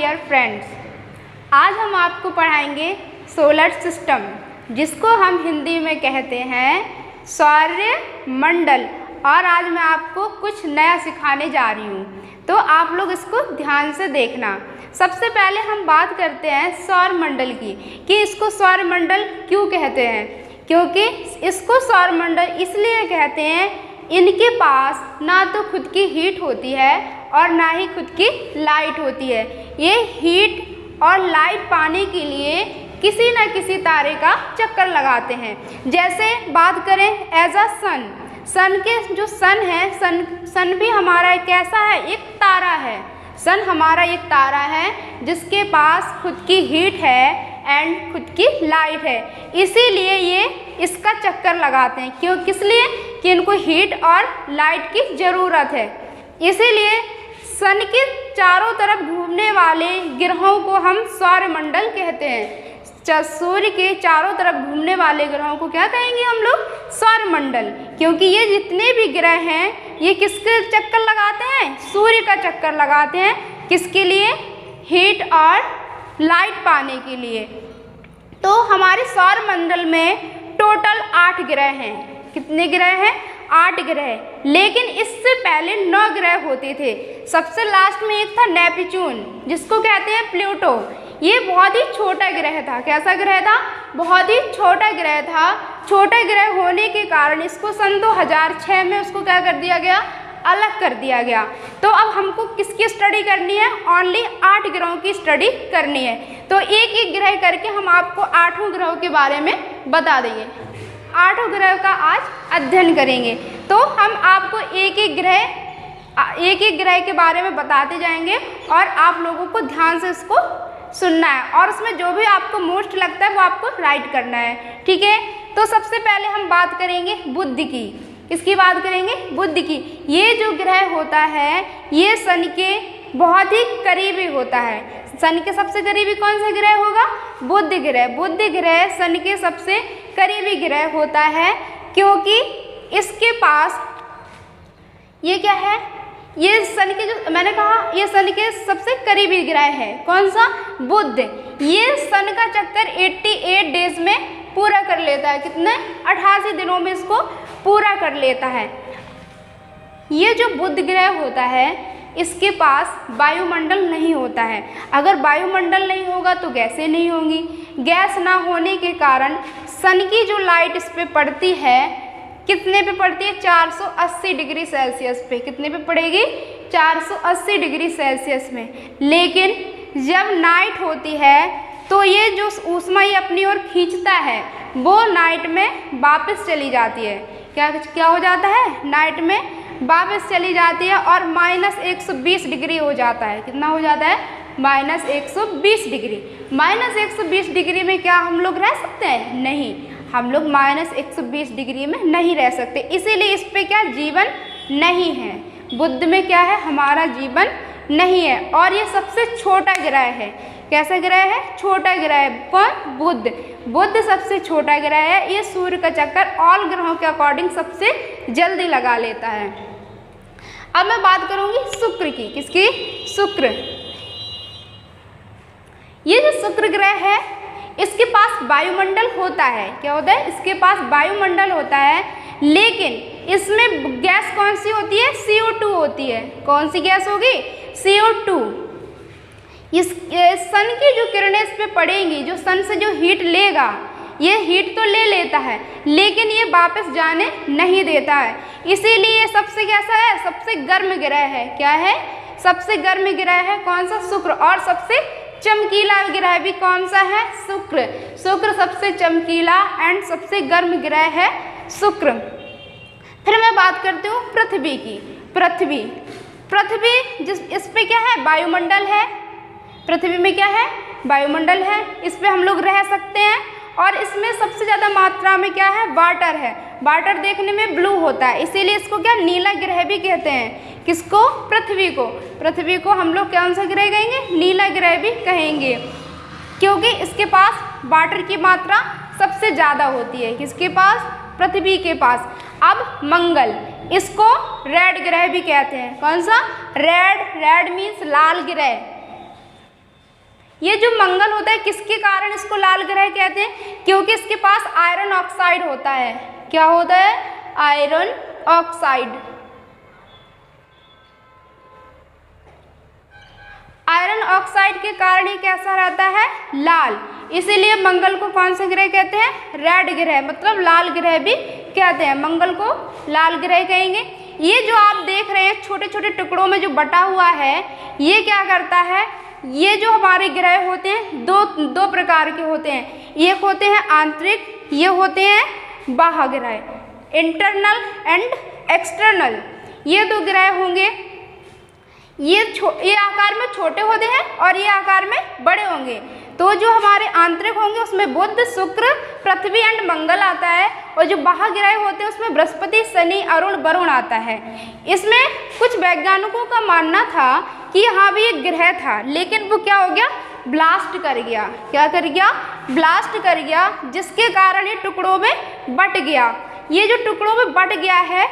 Dear friends, आज हम आपको पढ़ाएंगे सोलर सिस्टम, जिसको हम हिंदी में कहते हैं सौरमंडल। और आज मैं आपको कुछ नया सिखाने जा रही हूँ, तो आप लोग इसको ध्यान से देखना। सबसे पहले हम बात करते हैं सौरमंडल की कि इसको सौरमंडल क्यों कहते हैं। क्योंकि इसको सौरमंडल इसलिए कहते हैं, इनके पास ना तो खुद की हीट होती है और ना ही खुद की लाइट होती है। ये हीट और लाइट पाने के लिए किसी न किसी तारे का चक्कर लगाते हैं। जैसे बात करें एज अ सन के जो सन है, सन भी हमारा एक कैसा है, एक तारा है। सन हमारा एक तारा है जिसके पास खुद की हीट है एंड खुद की लाइट है। इसीलिए ये इसका चक्कर लगाते हैं। क्यों, किस लिए? कि इनको हीट और लाइट की ज़रूरत है। इसीलिए सन के चारों तरफ घूमने वाले ग्रहों को हम सौरमंडल कहते हैं। सूर्य के चारों तरफ घूमने वाले ग्रहों को क्या कहेंगे हम लोग? सौरमंडल। क्योंकि ये जितने भी ग्रह हैं ये किसके चक्कर लगाते हैं? सूर्य का चक्कर लगाते हैं। किसके लिए? हीट और लाइट पाने के लिए। तो हमारे सौरमंडल में टोटल 8 ग्रह हैं। कितने ग्रह हैं? 8 ग्रह। लेकिन इससे पहले 9 ग्रह होते थे। सबसे लास्ट में एक था नेपच्यून, जिसको कहते हैं प्लूटो। ये बहुत ही छोटा ग्रह था। कैसा ग्रह था? बहुत ही छोटा ग्रह था। छोटा ग्रह होने के कारण इसको सन 2006 में उसको क्या कर दिया गया? अलग कर दिया गया। तो अब हमको किसकी स्टडी करनी है? ओनली 8 ग्रहों की स्टडी करनी है। तो एक एक ग्रह करके हम आपको 8 ग्रहों के बारे में बता देंगे। 8 ग्रह का आज अध्ययन करेंगे। तो हम आपको एक एक ग्रह के बारे में बताते जाएंगे और आप लोगों को ध्यान से इसको सुनना है और उसमें जो भी आपको मोस्ट लगता है वो आपको राइट करना है। ठीक है, तो सबसे पहले हम बात करेंगे बुध की। किसकी बात करेंगे? बुध की। ये जो ग्रह होता है ये सन के बहुत ही करीबी होता है। सन के सबसे करीबी कौन सा ग्रह होगा? बुध ग्रह। बुध ग्रह सन के सबसे करीबी ग्रह होता है, क्योंकि इसके पास ये क्या है? ये सन के जो मैंने कहा ये सन के सबसे करीबी ग्रह है। कौन सा? बुध। ये सन का चक्कर 88 डेज में पूरा कर लेता है। कितने? 88 दिनों में इसको पूरा कर लेता है। ये जो बुध ग्रह होता है इसके पास वायुमंडल नहीं होता है। अगर वायुमंडल नहीं होगा तो गैसें नहीं होंगी। गैस ना होने के कारण सन की जो लाइट इस पे पड़ती है, कितने पे पड़ती है? 480 डिग्री सेल्सियस पे। कितने पे पड़ेगी? 480 डिग्री सेल्सियस में। लेकिन जब नाइट होती है तो ये जो ऊष्मा ये अपनी ओर खींचता है वो नाइट में वापस चली जाती है। क्या हो जाता है? नाइट में वापस चली जाती है और -120 डिग्री हो जाता है। कितना हो जाता है? -120 डिग्री। -120 डिग्री में क्या हम लोग रह सकते हैं? नहीं, हम लोग -120 डिग्री में नहीं रह सकते। इसीलिए इस पे क्या जीवन नहीं है। बुध में क्या है? हमारा जीवन नहीं है। और ये सबसे छोटा ग्रह है। कैसा ग्रह है? छोटा ग्रह है। कौन? बुध। बुध सबसे छोटा ग्रह है। ये सूर्य का चक्कर ऑल ग्रहों के अकॉर्डिंग सबसे जल्दी लगा लेता है। अब मैं बात करूंगी शुक्र की। किसकी? शुक्र। ये जो शुक्र ग्रह है इसके पास वायुमंडल होता है। क्या होता है? इसके पास वायुमंडल होता है, लेकिन इसमें गैस कौन सी होती है? CO2 होती है। कौन सी गैस होगी? CO2। इस सन की जो किरणें इस पे पड़ेंगी, जो सन से जो हीट लेगा, ये हीट तो ले लेता है लेकिन ये वापस जाने नहीं देता है। इसीलिए ये सबसे कैसा है? सबसे गर्म ग्रह है। क्या है? सबसे गर्म ग्रह है। कौन सा? शुक्र। और सबसे चमकीला ग्रह भी कौन सा है? शुक्र। शुक्र सबसे चमकीला एंड सबसे गर्म ग्रह है शुक्र। फिर मैं बात करती हूँ पृथ्वी की। पृथ्वी इस पे क्या है? वायुमंडल है। पृथ्वी में क्या है? वायुमंडल है। इस पे हम लोग रह सकते हैं और इसमें सबसे ज़्यादा मात्रा में क्या है? वाटर है। वाटर देखने में ब्लू होता है, इसीलिए इसको क्या नीला ग्रह भी कहते हैं। किसको? पृथ्वी को। पृथ्वी को हम लोग कौन सा ग्रह कहेंगे? नीला ग्रह भी कहेंगे, क्योंकि इसके पास वाटर की मात्रा सबसे ज़्यादा होती है। किसके पास? पृथ्वी के पास। अब मंगल, इसको रेड ग्रह भी कहते हैं। कौन सा? रेड मीन्स लाल ग्रह। ये जो मंगल होता है किसके कारण इसको लाल ग्रह कहते हैं? क्योंकि इसके पास आयरन ऑक्साइड होता है। क्या होता है? Iron oxide. आयरन ऑक्साइड के कारण ये कैसा रहता है? लाल। इसीलिए मंगल को कौन सा ग्रह कहते हैं? रेड ग्रह, मतलब लाल ग्रह भी कहते हैं। मंगल को लाल ग्रह कहेंगे। ये जो आप देख रहे हैं छोटे छोटे टुकड़ों में जो बटा हुआ है, ये क्या करता है? ये जो हमारे ग्रह होते हैं दो प्रकार के होते हैं। एक होते हैं आंतरिक, ये होते हैं बाह्य ग्रह, इंटरनल एंड एक्सटर्नल। ये दो ग्रह होंगे। ये आकार में छोटे होते हैं और ये आकार में बड़े होंगे। तो जो हमारे आंतरिक होंगे उसमें बुध, शुक्र, पृथ्वी एंड मंगल आता है, और जो बाह्य ग्रह होते हैं उसमें बृहस्पति, शनि, अरुण, वरुण आता है। इसमें कुछ वैज्ञानिकों का मानना था कि यहाँ भी एक ग्रह था, लेकिन वो क्या हो गया? ब्लास्ट कर गया। क्या कर गया? ब्लास्ट कर गया, जिसके कारण ये टुकड़ों में बट गया। ये जो टुकड़ों में बट गया है,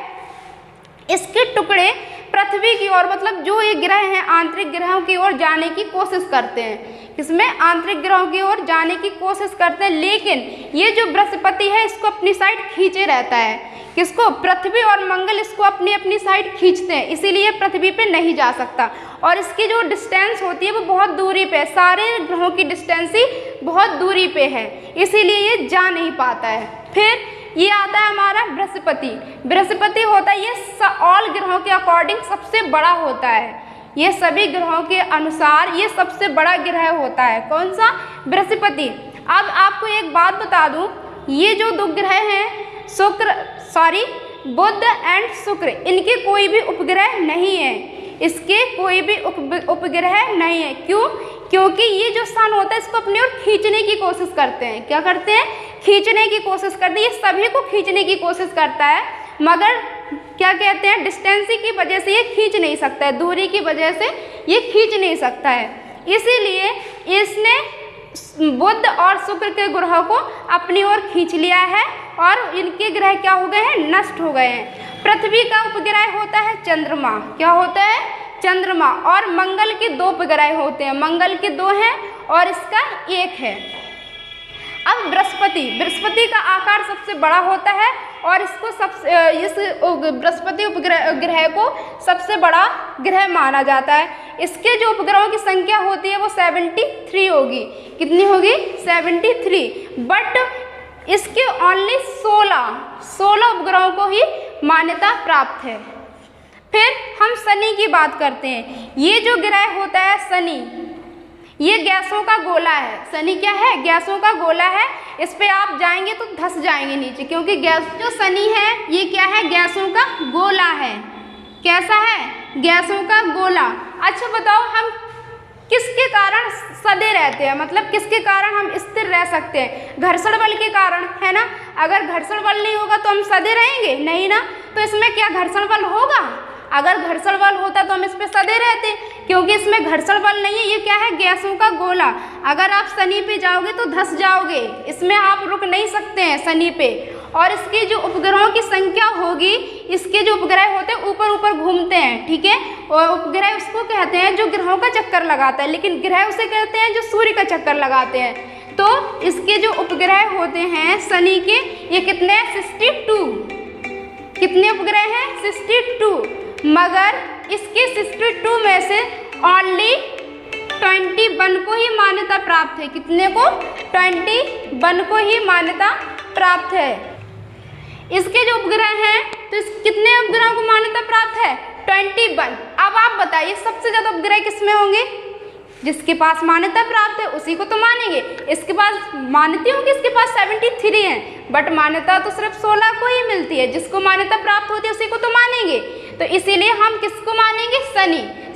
इसके टुकड़े पृथ्वी की ओर, मतलब जो ये ग्रह हैं आंतरिक ग्रहों की ओर जाने की कोशिश करते हैं। इसमें आंतरिक ग्रहों की ओर जाने की कोशिश करते हैं, लेकिन ये जो बृहस्पति है इसको अपनी साइड खींचे रहता है। किसको? पृथ्वी और मंगल इसको अपनी अपनी साइड खींचते हैं, इसीलिए पृथ्वी पे नहीं जा सकता। और इसकी जो डिस्टेंस होती है वो बहुत दूरी पे है, सारे ग्रहों की डिस्टेंस ही बहुत दूरी पे है, इसीलिए ये जा नहीं पाता है। फिर ये आता है हमारा बृहस्पति। बृहस्पति होता है ये ऑल ग्रहों के अकॉर्डिंग सबसे बड़ा होता है। ये सभी ग्रहों के अनुसार ये सबसे बड़ा ग्रह होता है। कौन सा? बृहस्पति। अब आपको एक बात बता दूं, ये जो दो ग्रह हैं बुध एंड शुक्र, इनके कोई भी उपग्रह नहीं है। इसके कोई भी उपग्रह नहीं है। क्यों? क्योंकि ये जो सन होता है इसको अपनी ओर खींचने की कोशिश करते हैं। क्या करते हैं? खींचने की कोशिश करते हैं। ये सभी को खींचने की कोशिश करता है, मगर क्या कहते हैं, डिस्टेंस की वजह से ये खींच नहीं सकता है, दूरी की वजह से ये खींच नहीं सकता है। इसीलिए इसने बुध और शुक्र के ग्रहों को अपनी ओर खींच लिया है और इनके ग्रह क्या हो गए हैं? नष्ट हो गए हैं। पृथ्वी का उपग्रह होता है चंद्रमा। क्या होता है? चंद्रमा। और मंगल के दो उपग्रह होते हैं, मंगल के दो हैं और इसका एक है। अब बृहस्पति का आकार सबसे बड़ा होता है और इसको इस बृहस्पति उपग्रह को सबसे बड़ा ग्रह माना जाता है। इसके जो उपग्रहों की संख्या होती है वो 73 होगी। कितनी होगी? 73। बट इसके ओनली 16 उपग्रहों को ही मान्यता प्राप्त है। फिर हम शनि की बात करते हैं। ये जो ग्रह होता है शनि, ये गैसों का गोला है। शनि क्या है? गैसों का गोला है। इस पे आप जाएंगे तो धंस जाएंगे नीचे, क्योंकि गैस जो शनि है ये क्या है? गैसों का गोला है। कैसा है? गैसों का गोला। अच्छा बताओ, हम किसके कारण सदे रहते हैं, मतलब किसके कारण हम स्थिर रह सकते हैं? घर्षण बल के कारण, है ना। अगर घर्षण बल नहीं होगा तो हम सदे रहेंगे नहीं ना। तो इसमें क्या घर्षण बल होगा? अगर घर्षण बल होता तो हम इस पे सदे रहते, क्योंकि इसमें घर्षण बल नहीं है। ये क्या है? गैसों का गोला। अगर आप शनि पे जाओगे तो धंस जाओगे, इसमें आप रुक नहीं सकते हैं शनि पे। और इसकी जो उपग्रहों की संख्या होगी, इसके जो उपग्रह होते हैं ऊपर ऊपर घूमते हैं, ठीक है। और उपग्रह उसको कहते हैं जो ग्रहों का चक्कर लगाता है, लेकिन ग्रह उसे कहते हैं जो सूर्य का चक्कर लगाते हैं। तो इसके जो उपग्रह होते हैं शनि के, ये कितने? 62। कितने उपग्रह हैं? 62। मगर इसके 62 में से ओनली 21 को ही मान्यता प्राप्त है। कितने को? 21 को ही मान्यता प्राप्त है। इसके जो उपग्रह हैं, तो कितने उपग्रहों को मान्यता प्राप्त है? 21। अब आप बताइए सबसे ज़्यादा उपग्रह किसमें होंगे? जिसके पास मान्यता प्राप्त है उसी को तो मानेंगे। इसके पास मान्यता होगी, इसके पास 73 हैं, बट मान्यता तो सिर्फ 16 को ही मिलती है। जिसको मान्यता प्राप्त होती है उसी को तो मानेंगे। तो इसीलिए हम किसको मानेंगे?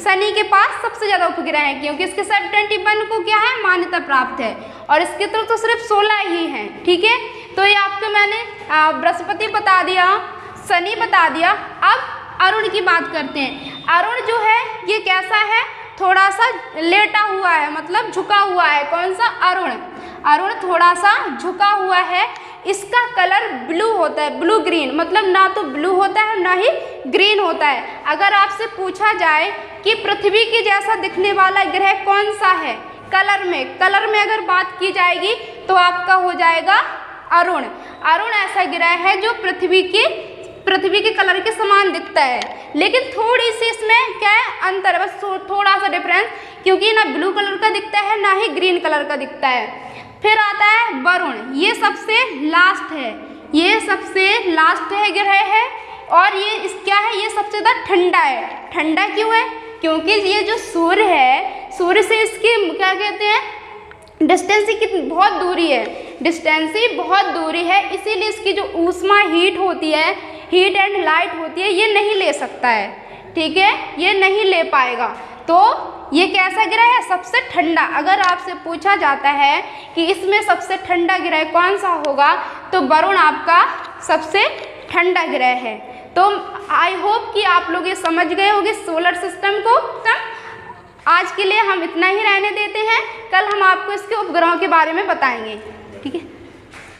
शनि के पास सबसे ज़्यादा उपग्रह हैं, क्योंकि इसके साथ 21 को क्या है? मान्यता प्राप्त है, और इसके तो सिर्फ 16 ही हैं, ठीक है। तो ये आपको मैंने बृहस्पति बता दिया, शनि बता दिया। अब अरुण की बात करते हैं। अरुण जो है ये कैसा है? थोड़ा सा लेटा हुआ है, मतलब झुका हुआ है। कौन सा? अरुण थोड़ा सा झुका हुआ है। इसका कलर ब्लू होता है, ब्लू ग्रीन, मतलब ना तो ब्लू होता है ना ही ग्रीन होता है। अगर आपसे पूछा जाए कि पृथ्वी के जैसा दिखने वाला ग्रह कौन सा है, कलर में अगर बात की जाएगी तो आपका हो जाएगा अरुण। अरुण ऐसा ग्रह है जो पृथ्वी के कलर के समान दिखता है, लेकिन थोड़ी सी इसमें क्या है अंतर है, बस थोड़ा सा डिफरेंस, क्योंकि ना ब्लू कलर का दिखता है ना ही ग्रीन कलर का दिखता है। फिर आता है वरुण, ये सबसे लास्ट है, ये सबसे लास्ट है ग्रह है, और ये क्या है, ये सबसे ज़्यादा ठंडा है। ठंडा क्यों है? क्योंकि ये जो सूर्य है, सूर्य से इसकी क्या कहते हैं, डिस्टेंस की बहुत दूरी है, डिस्टेंस बहुत दूरी है, इसीलिए इसकी जो ऊष्मा हीट होती है, हीट एंड लाइट होती है, ये नहीं ले सकता है, ठीक है, ये नहीं ले पाएगा। तो ये कैसा ग्रह है? सबसे ठंडा। अगर आपसे पूछा जाता है कि इसमें सबसे ठंडा ग्रह कौन सा होगा, तो वरुण आपका सबसे ठंडा ग्रह है। तो आई होप कि आप लोग ये समझ गए होंगे सोलर सिस्टम को। आज के लिए हम इतना ही रहने देते हैं, कल हम आपको इसके उपग्रहों के बारे में बताएंगे, ठीक है।